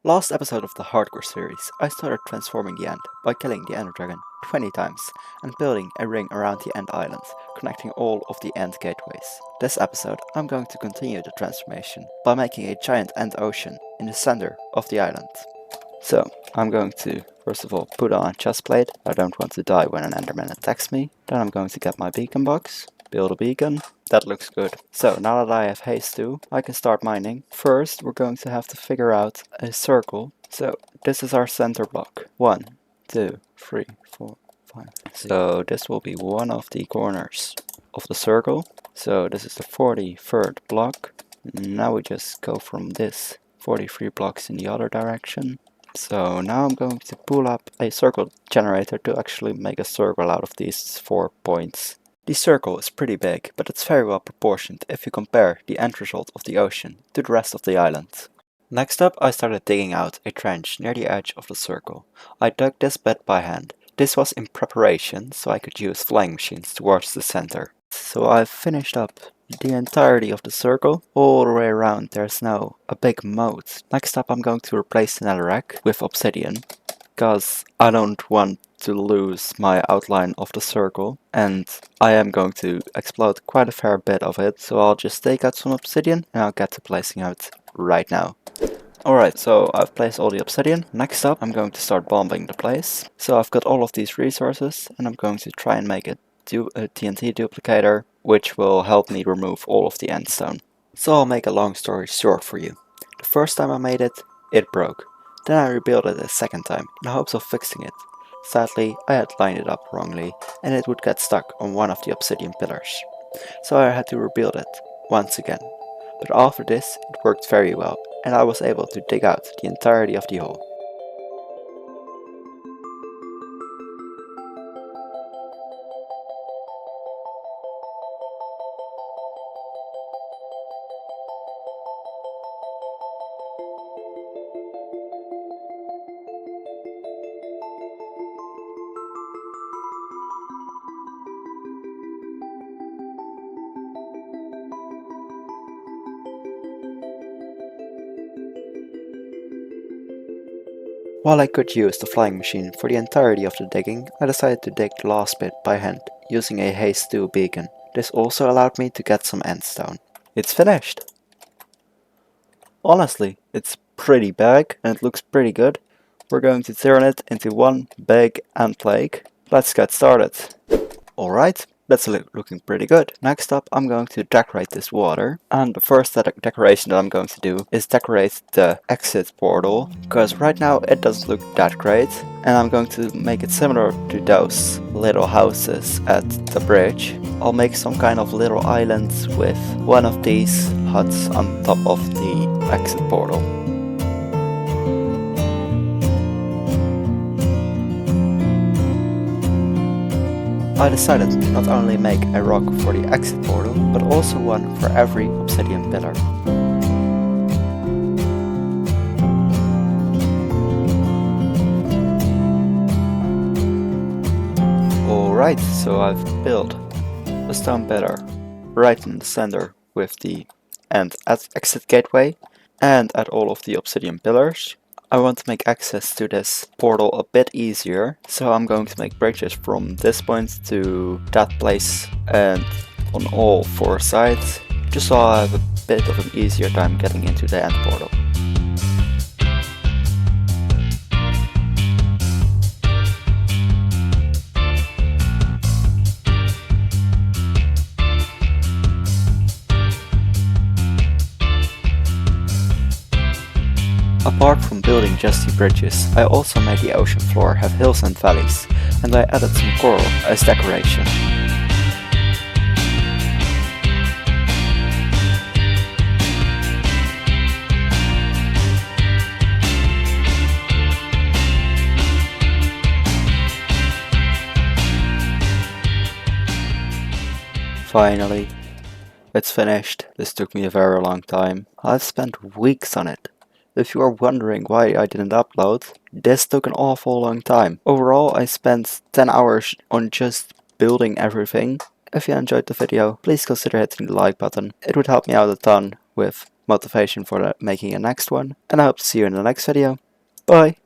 Last episode of the Hardcore series, I started transforming the End by killing the Ender Dragon 20 times and building a ring around the End Island, connecting all of the End gateways. This episode, I'm going to continue the transformation by making a giant End Ocean in the center of the island. So, I'm going to, first of all, put on a chest plate. I don't want to die when an Enderman attacks me. Then I'm going to get my beacon box, build a beacon. That looks good. So now that I have haste 2, I can start mining. First, we're going to have to figure out a circle. So this is our center block. 1, 2, 3, 4, 5. So this will be one of the corners of the circle. So this is the 43rd block. Now we just go from this 43 blocks in the other direction. So now I'm going to pull up a circle generator to actually make a circle out of these 4 points. The circle is pretty big, but it's very well proportioned if you compare the end result of the ocean to the rest of the island. Next up, I started digging out a trench near the edge of the circle. I dug this bit by hand. This was in preparation so I could use flying machines towards the center. So I've finished up the entirety of the circle. All the way around there's now a big moat. Next up I'm going to replace the netherrack with obsidian, because I don't want to lose my outline of the circle, and I am going to explode quite a fair bit of it, so I'll just take out some obsidian and I'll get to placing out right now. Alright, so I've placed all the obsidian. Next up I'm going to start bombing the place. So I've got all of these resources and I'm going to try and make a TNT duplicator, which will help me remove all of the endstone. So I'll make a long story short for you. The first time I made it, it broke. Then I rebuilt it a second time in hopes of fixing it. Sadly, I had lined it up wrongly and it would get stuck on one of the obsidian pillars. So I had to rebuild it once again. But after this, it worked very well and I was able to dig out the entirety of the hole. While I could use the flying machine for the entirety of the digging, I decided to dig the last bit by hand, using a haste 2 beacon. This also allowed me to get some endstone. It's finished! Honestly, it's pretty big and it looks pretty good. We're going to turn it into one big end lake. Let's get started. Alright, that's looking pretty good. Next up, I'm going to decorate this water. And the first decoration that I'm going to do is decorate the exit portal, because right now it doesn't look that great. And I'm going to make it similar to those little houses at the bridge. I'll make some kind of little islands with one of these huts on top of the exit portal. I decided to not only make a rock for the exit portal, but also one for every obsidian pillar. Alright, so I've built a stone pillar right in the center with the end exit gateway and at all of the obsidian pillars. I want to make access to this portal a bit easier, so I'm going to make bridges from this point to that place and on all 4 sides, just so I have a bit of an easier time getting into the end portal. Apart from building just the bridges, I also made the ocean floor have hills and valleys, and I added some coral as decoration. Finally, it's finished. This took me a very long time. I've spent weeks on it. If you are wondering why I didn't upload, this took an awful long time. Overall, I spent 10 hours on just building everything. If you enjoyed the video, please consider hitting the like button. It would help me out a ton with motivation for making a next one, and I hope to see you in the next video. Bye!